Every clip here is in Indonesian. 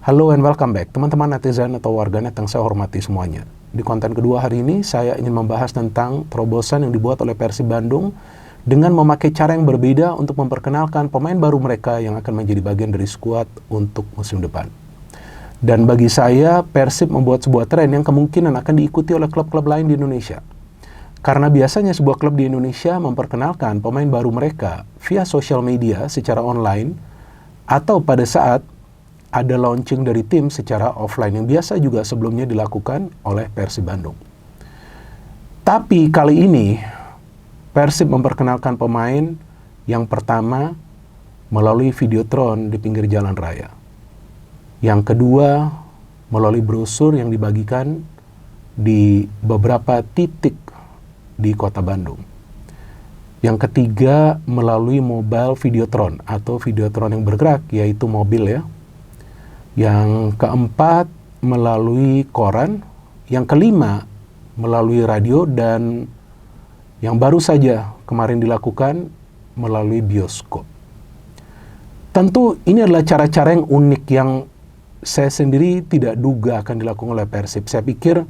Halo and welcome back, teman-teman netizen atau warganet yang saya hormati semuanya. Di konten kedua hari ini, saya ingin membahas tentang terobosan yang dibuat oleh Persib Bandung dengan memakai cara yang berbeda untuk memperkenalkan pemain baru mereka yang akan menjadi bagian dari skuad untuk musim depan. Dan bagi saya, Persib membuat sebuah tren yang kemungkinan akan diikuti oleh klub-klub lain di Indonesia. Karena biasanya sebuah klub di Indonesia memperkenalkan pemain baru mereka via sosial media secara online atau pada saat ada launching dari tim secara offline yang biasa juga sebelumnya dilakukan oleh Persib Bandung. Tapi kali ini Persib memperkenalkan pemain yang pertama melalui videotron di pinggir jalan raya. Yang kedua melalui brosur yang dibagikan di beberapa titik di kota Bandung. Yang ketiga melalui mobile videotron atau videotron yang bergerak, yaitu mobil ya. Yang keempat melalui koran, yang kelima melalui radio, dan yang baru saja kemarin dilakukan melalui bioskop. Tentu ini adalah cara-cara yang unik yang saya sendiri tidak duga akan dilakukan oleh Persib. Saya pikir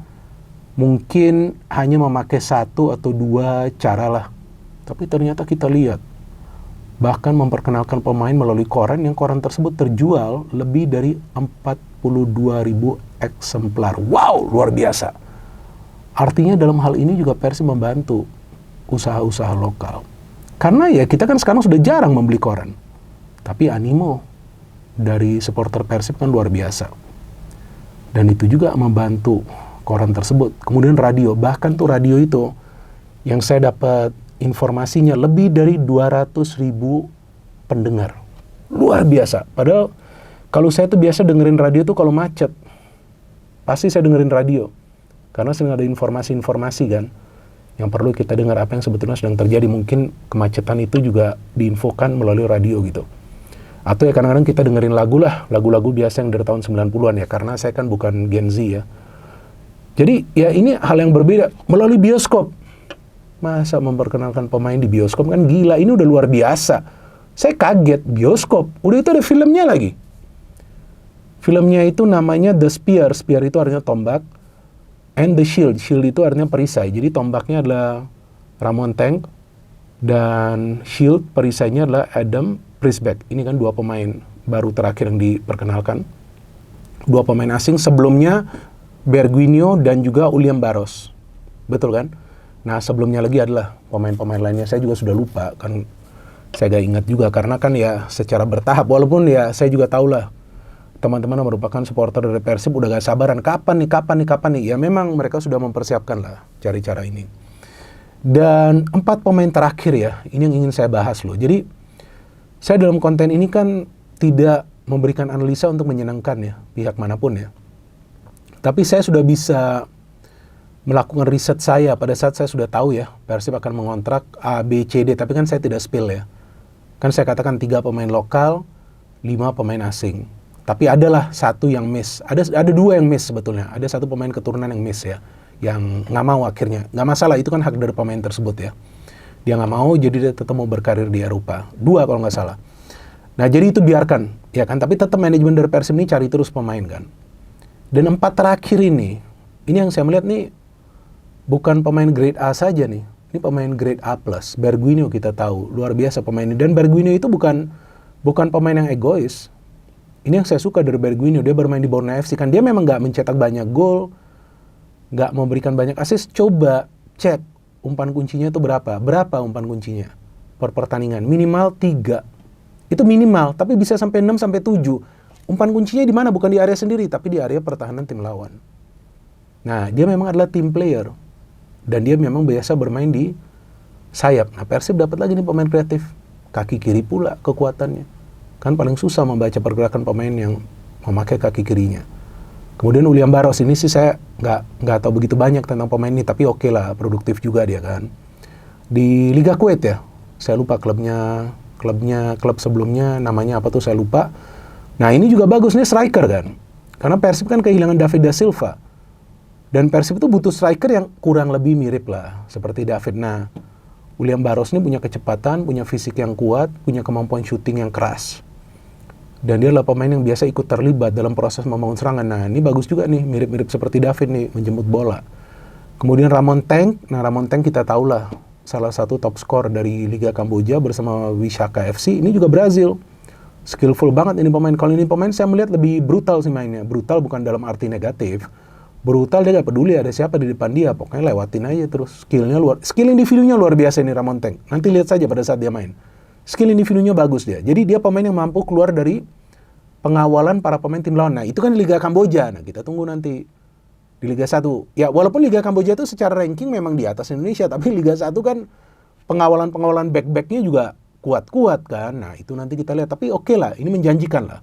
mungkin hanya memakai satu atau dua cara lah. Tapi ternyata kita lihat bahkan memperkenalkan pemain melalui koran yang koran tersebut terjual lebih dari 42.000 eksemplar. Wow, luar biasa. Artinya dalam hal ini juga Persib membantu usaha-usaha lokal. Karena ya kita kan sekarang sudah jarang membeli koran. Tapi animo dari supporter Persib kan luar biasa. Dan itu juga membantu koran tersebut. Kemudian radio, bahkan tuh radio itu yang saya dapat informasinya lebih dari 200.000 pendengar. Luar biasa. Padahal kalau saya tuh biasa dengerin radio tuh kalau macet. Pasti saya dengerin radio. Karena sering ada informasi-informasi kan yang perlu kita dengar apa yang sebetulnya sedang terjadi. Mungkin kemacetan itu juga diinfokan melalui radio gitu. Atau ya kadang-kadang kita dengerin lagu lah. Lagu-lagu biasa yang dari tahun 90-an ya. Karena saya kan bukan Gen Z ya. Jadi ya ini hal yang berbeda. Melalui bioskop. Masa memperkenalkan pemain di bioskop kan gila, ini udah luar biasa. Saya kaget, bioskop, udah itu ada filmnya lagi. Filmnya itu namanya The Spear, Spear itu artinya tombak, and The Shield, Shield itu artinya perisai. Jadi tombaknya adalah Ramon Tank, dan Shield, perisainya adalah Adam Prisbeck. Ini kan dua pemain baru terakhir yang diperkenalkan. Dua pemain asing sebelumnya, Berguinho dan juga William Barros. Betul kan? Nah, sebelumnya lagi adalah pemain-pemain lainnya. Saya juga sudah lupa, kan saya gak ingat juga. Karena kan ya secara bertahap, walaupun ya saya juga tahu lah, teman-teman yang merupakan supporter dari Persib udah gak sabaran. Kapan nih? Ya memang mereka sudah mempersiapkan lah cari cara ini. Dan 4 pemain terakhir ya, ini yang ingin saya bahas loh. Jadi, saya dalam konten ini kan tidak memberikan analisa untuk menyenangkan ya, pihak manapun ya. Tapi saya sudah bisa melakukan riset saya pada saat saya sudah tahu ya Persib akan mengontrak A, B, C, D, tapi kan saya tidak spill ya. Kan saya katakan 3 pemain lokal, 5 pemain asing. Tapi adalah satu yang miss. Ada 2 yang miss sebetulnya. Ada 1 pemain keturunan yang miss ya, yang nggak mau akhirnya. Nggak masalah, itu kan hak dari pemain tersebut ya. Dia nggak mau, jadi dia tetap mau berkarir di Eropa. 2 kalau nggak salah. Nah jadi itu biarkan, ya kan. Tapi tetap manajemen dari Persib ini cari terus pemain kan. Dan 4 terakhir ini yang saya melihat nih, bukan pemain grade A saja nih. Ini pemain grade A+. Berguinho kita tahu, luar biasa pemain ini. Dan Berguinho itu bukan pemain yang egois. Ini yang saya suka dari Berguinho. Dia bermain di Borneo FC. Kan dia memang nggak mencetak banyak gol, nggak memberikan banyak assist. Coba cek umpan kuncinya itu berapa. Berapa umpan kuncinya per pertandingan? Minimal 3. Itu minimal, tapi bisa sampai 6 sampai 7. Umpan kuncinya di mana? Bukan di area sendiri, tapi di area pertahanan tim lawan. Nah, dia memang adalah team player. Dan dia memang biasa bermain di sayap. Nah, Persib dapat lagi nih pemain kreatif. Kaki kiri pula kekuatannya. Kan paling susah membaca pergerakan pemain yang memakai kaki kirinya. Kemudian William Barros ini sih saya nggak tahu begitu banyak tentang pemain ini. Tapi oke lah, produktif juga dia kan. Di Liga Kuwait ya. Saya lupa klub sebelumnya namanya apa tuh saya lupa. Nah ini juga bagus nih striker kan. Karena Persib kan kehilangan David da Silva. Dan Persib itu butuh striker yang kurang lebih mirip lah, seperti David. Nah, William Barros ini punya kecepatan, punya fisik yang kuat, punya kemampuan syuting yang keras. Dan dia adalah pemain yang biasa ikut terlibat dalam proses membangun serangan. Nah, ini bagus juga nih, mirip-mirip seperti David nih, menjemput bola. Kemudian Ramon Tank. Nah, Ramon Tank kita tahulah salah satu top skor dari Liga Kamboja bersama Wisaka FC. Ini juga Brazil. Skillful banget ini pemain. Kalau ini pemain saya melihat lebih brutal sih mainnya. Brutal bukan dalam arti negatif. Brutal, dia gak peduli ada siapa di depan dia. Pokoknya lewatin aja terus. Skill individunya luar biasa ini Ramon Tank. Nanti lihat saja pada saat dia main. Skill individunya bagus dia. Jadi dia pemain yang mampu keluar dari pengawalan para pemain tim lawan. Nah, itu kan Liga Kamboja. Nah, kita tunggu nanti di Liga 1. Ya, walaupun Liga Kamboja itu secara ranking memang di atas Indonesia, tapi Liga 1 kan pengawalan back-backnya juga kuat-kuat kan. Nah, itu nanti kita lihat. Tapi oke lah, ini menjanjikan lah.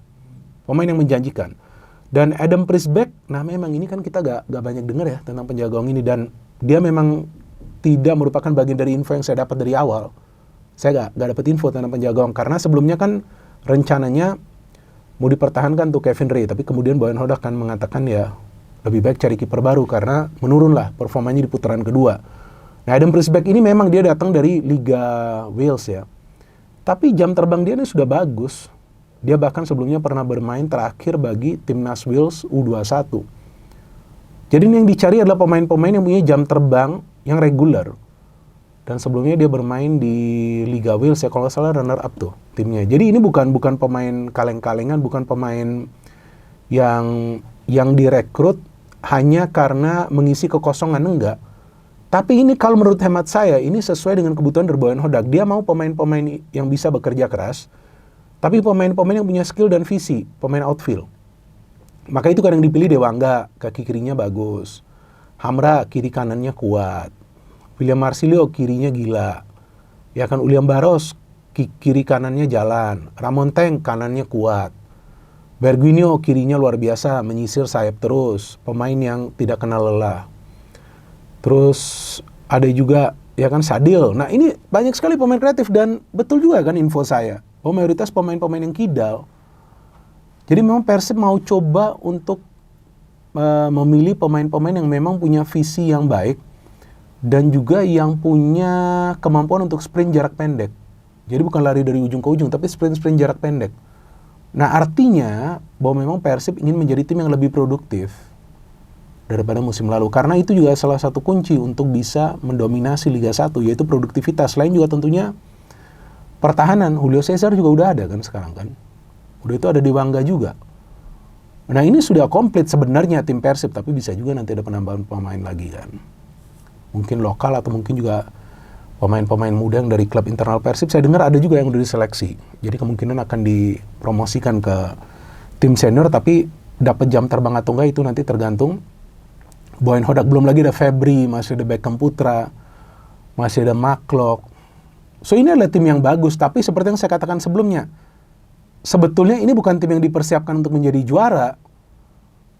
Pemain yang menjanjikan. Dan Adam Prisbeck, nah memang ini kan kita gak banyak dengar ya tentang penjaga gawang ini. Dan dia memang tidak merupakan bagian dari info yang saya dapat dari awal. Saya gak dapat info tentang penjaga gawang. Karena sebelumnya kan rencananya mau dipertahankan tuh Kevin Ray, tapi kemudian Boyan Hodak kan mengatakan ya lebih baik cari kiper baru karena menurunlah performanya di putaran kedua. Nah, Adam Prisbeck ini memang dia datang dari Liga Wales ya. Tapi jam terbang dia ini sudah bagus. Dia bahkan sebelumnya pernah bermain terakhir bagi Timnas Wales U21. Jadi ini yang dicari adalah pemain-pemain yang punya jam terbang yang reguler. Dan sebelumnya dia bermain di Liga Wales ya, kalau nggak salah runner up tuh timnya. Jadi ini bukan pemain kaleng-kalengan, bukan pemain yang direkrut hanya karena mengisi kekosongan, enggak. Tapi ini kalau menurut hemat saya, ini sesuai dengan kebutuhan dari Boyan Hodak. Dia mau pemain-pemain yang bisa bekerja keras, tapi pemain-pemain yang punya skill dan visi, pemain outfield. Maka itu kadang dipilih Dewangga, kaki kirinya bagus. Hamra, kiri kanannya kuat. William Marsilio kirinya gila. Ya kan, William Barros kiri kanannya jalan. Ramon Tank kanannya kuat. Berguinho kirinya luar biasa, menyisir sayap terus. Pemain yang tidak kenal lelah. Terus ada juga ya kan Sadil. Nah, ini banyak sekali pemain kreatif dan betul juga kan info saya. Bahwa mayoritas pemain-pemain yang kidal. Jadi memang Persib mau coba untuk memilih pemain-pemain yang memang punya visi yang baik dan juga yang punya kemampuan untuk sprint jarak pendek. Jadi bukan lari dari ujung ke ujung, tapi sprint jarak pendek. Nah, artinya bahwa memang Persib ingin menjadi tim yang lebih produktif daripada musim lalu. Karena itu juga salah satu kunci untuk bisa mendominasi Liga 1, yaitu produktivitas. Selain juga tentunya pertahanan. Julio Cesar juga udah ada kan sekarang kan. Udah itu ada Dewangga juga. Nah, ini sudah komplit sebenarnya tim Persib, tapi bisa juga nanti ada penambahan pemain lagi kan. Mungkin lokal atau mungkin juga pemain-pemain muda yang dari klub internal Persib. Saya dengar ada juga yang udah diseleksi. Jadi kemungkinan akan dipromosikan ke tim senior, tapi dapat jam terbang atau enggak itu nanti tergantung Boyan Hodak. Belum lagi ada Febri, masih ada Beckham Putra, masih ada Maklok. So ini adalah tim yang bagus, tapi seperti yang saya katakan sebelumnya, sebetulnya ini bukan tim yang dipersiapkan untuk menjadi juara.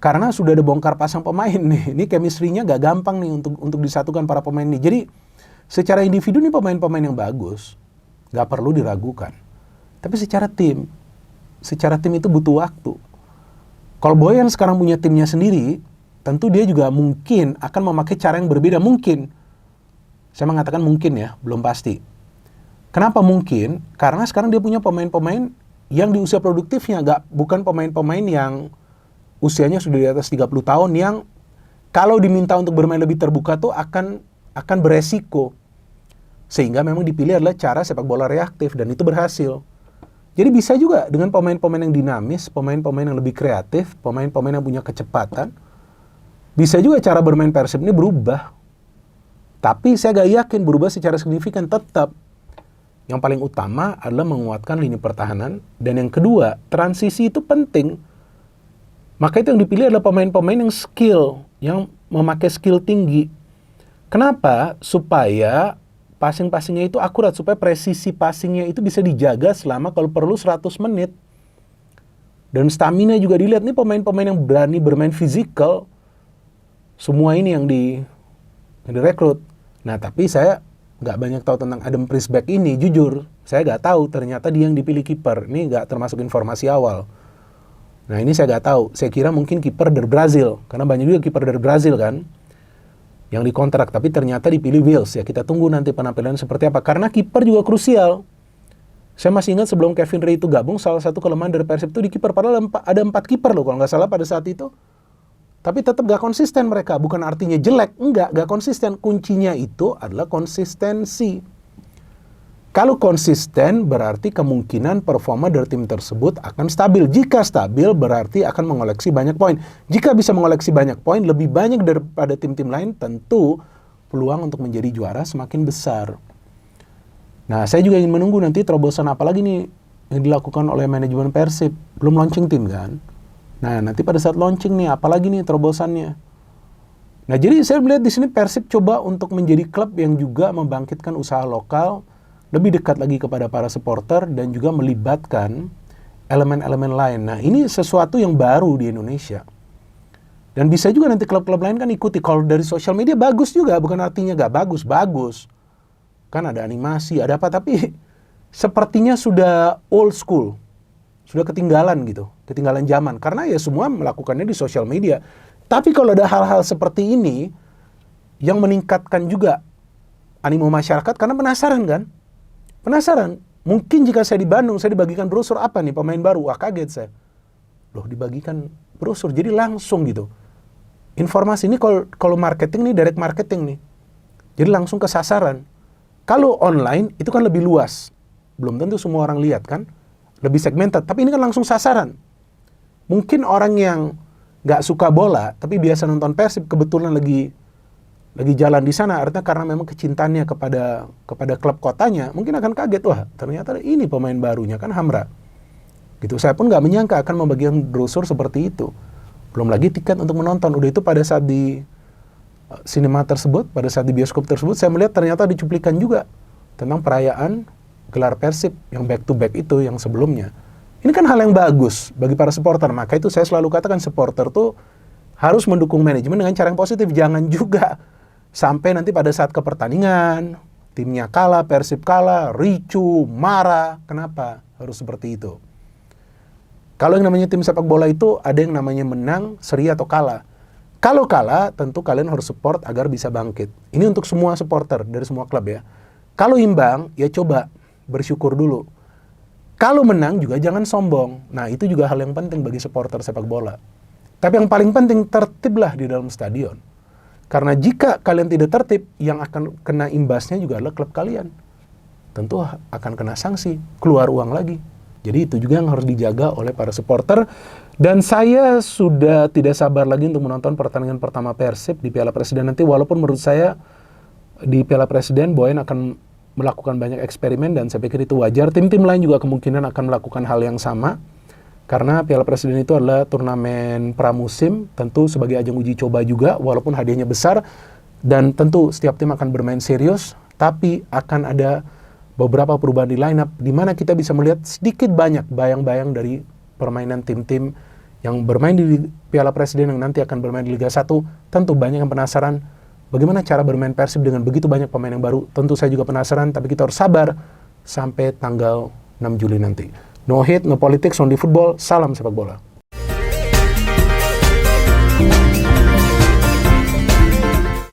Karena sudah ada bongkar pasang pemain nih. Ini chemistry-nya gak gampang nih untuk disatukan para pemain ini. Jadi secara individu nih pemain-pemain yang bagus. Gak perlu diragukan. Tapi secara tim itu butuh waktu. Kalau Boyan sekarang punya timnya sendiri, tentu dia juga mungkin akan memakai cara yang berbeda. Mungkin. Saya mengatakan mungkin ya, belum pasti. Kenapa mungkin? Karena sekarang dia punya pemain-pemain yang di usia produktifnya. Bukan pemain-pemain yang usianya sudah di atas 30 tahun yang kalau diminta untuk bermain lebih terbuka tuh akan beresiko. Sehingga memang dipilih adalah cara sepak bola reaktif dan itu berhasil. Jadi bisa juga dengan pemain-pemain yang dinamis, pemain-pemain yang lebih kreatif, pemain-pemain yang punya kecepatan. Bisa juga cara bermain Persib ini berubah. Tapi saya gak yakin berubah secara signifikan. Tetap yang paling utama adalah menguatkan lini pertahanan. Dan yang kedua, transisi itu penting. Maka itu yang dipilih adalah pemain-pemain yang skill, yang memakai skill tinggi. Kenapa? Supaya passing-passingnya itu akurat, supaya presisi passingnya itu bisa dijaga selama kalau perlu 100 menit. Dan stamina juga dilihat, nih pemain-pemain yang berani bermain fisikal, semua ini yang direkrut. Nah, tapi saya nggak banyak tahu tentang Adam Prisbeck ini, jujur. Saya nggak tahu, ternyata dia yang dipilih kiper. Ini nggak termasuk informasi awal. Nah, ini saya nggak tahu. Saya kira mungkin kiper dari Brazil. Karena banyak juga kiper dari Brazil kan. Yang dikontrak. Tapi ternyata dipilih Wales. Ya, kita tunggu nanti penampilan seperti apa. Karena kiper juga krusial. Saya masih ingat sebelum Kevin Ray itu gabung, salah satu kelemahan dari Persib itu di kiper. Padahal ada 4 kiper loh kalau nggak salah pada saat itu. Tapi tetap gak konsisten mereka. Bukan artinya jelek, gak konsisten. Kuncinya itu adalah konsistensi. Kalau konsisten berarti kemungkinan performa dari tim tersebut akan stabil. Jika stabil berarti akan mengoleksi banyak poin. Jika bisa mengoleksi banyak poin, lebih banyak daripada tim-tim lain, tentu peluang untuk menjadi juara semakin besar. Nah, saya juga ingin menunggu nanti terobosan apa lagi nih yang dilakukan oleh manajemen Persib. Belum launching tim kan? Nah, nanti pada saat launching nih, apalagi nih terobosannya. Nah, jadi saya melihat di sini Persib coba untuk menjadi klub yang juga membangkitkan usaha lokal, lebih dekat lagi kepada para supporter, dan juga melibatkan elemen-elemen lain. Nah, ini sesuatu yang baru di Indonesia. Dan bisa juga nanti klub-klub lain kan ikuti. Kalau dari sosial media bagus juga, bukan artinya gak bagus, bagus. Kan ada animasi, ada apa, tapi sepertinya sudah old school. Sudah ketinggalan gitu, ketinggalan zaman. Karena ya semua melakukannya di sosial media. Tapi kalau ada hal-hal seperti ini, yang meningkatkan juga animo masyarakat, karena penasaran kan? Penasaran. Mungkin jika saya di Bandung, saya dibagikan brosur apa nih, pemain baru. Wah, kaget saya. Loh, dibagikan brosur, jadi langsung gitu. Informasi ini kalau marketing nih, direct marketing nih. Jadi langsung ke sasaran. Kalau online, itu kan lebih luas. Belum tentu semua orang lihat kan. Lebih segmented. Tapi ini kan langsung sasaran. Mungkin orang yang nggak suka bola, tapi biasa nonton Persib, kebetulan lagi jalan di sana, artinya karena memang kecintaannya kepada klub kotanya, mungkin akan kaget. Wah, ternyata ini pemain barunya, kan Hamra. Gitu. Saya pun nggak menyangka akan membagikan brosur seperti itu. Belum lagi tiket untuk menonton. Udah itu pada saat di sinema tersebut, pada saat di bioskop tersebut, saya melihat ternyata ada cuplikan juga tentang perayaan gelar Persib yang back to back itu yang sebelumnya. Ini kan hal yang bagus bagi para supporter. Maka itu saya selalu katakan supporter tuh harus mendukung manajemen dengan cara yang positif. Jangan juga sampai nanti pada saat kepertandingan timnya kalah, Persib kalah, ricu, marah. Kenapa harus seperti itu? Kalau yang namanya tim sepak bola itu ada yang namanya menang, seri atau kalah. Kalau kalah, tentu kalian harus support agar bisa bangkit. Ini untuk semua supporter dari semua klub ya. Kalau imbang, ya coba bersyukur dulu. Kalau menang juga jangan sombong. Nah, itu juga hal yang penting bagi supporter sepak bola. Tapi yang paling penting, tertiblah di dalam stadion. Karena jika kalian tidak tertib, yang akan kena imbasnya juga adalah klub kalian. Tentu akan kena sanksi, keluar uang lagi. Jadi itu juga yang harus dijaga oleh para supporter. Dan saya sudah tidak sabar lagi untuk menonton pertandingan pertama Persib di Piala Presiden nanti. Walaupun menurut saya di Piala Presiden Boyan akan melakukan banyak eksperimen dan saya pikir itu wajar. Tim-tim lain juga kemungkinan akan melakukan hal yang sama. Karena Piala Presiden itu adalah turnamen pramusim, tentu sebagai ajang uji coba juga, walaupun hadiahnya besar. Dan tentu setiap tim akan bermain serius, tapi akan ada beberapa perubahan di lineup, di mana kita bisa melihat sedikit banyak bayang-bayang dari permainan tim-tim yang bermain di Piala Presiden yang nanti akan bermain di Liga 1. Tentu banyak yang penasaran bagaimana cara bermain Persib dengan begitu banyak pemain yang baru. Tentu saya juga penasaran, tapi kita harus sabar sampai tanggal 6 Juli nanti. No hate, no politics, only football. Salam sepak bola.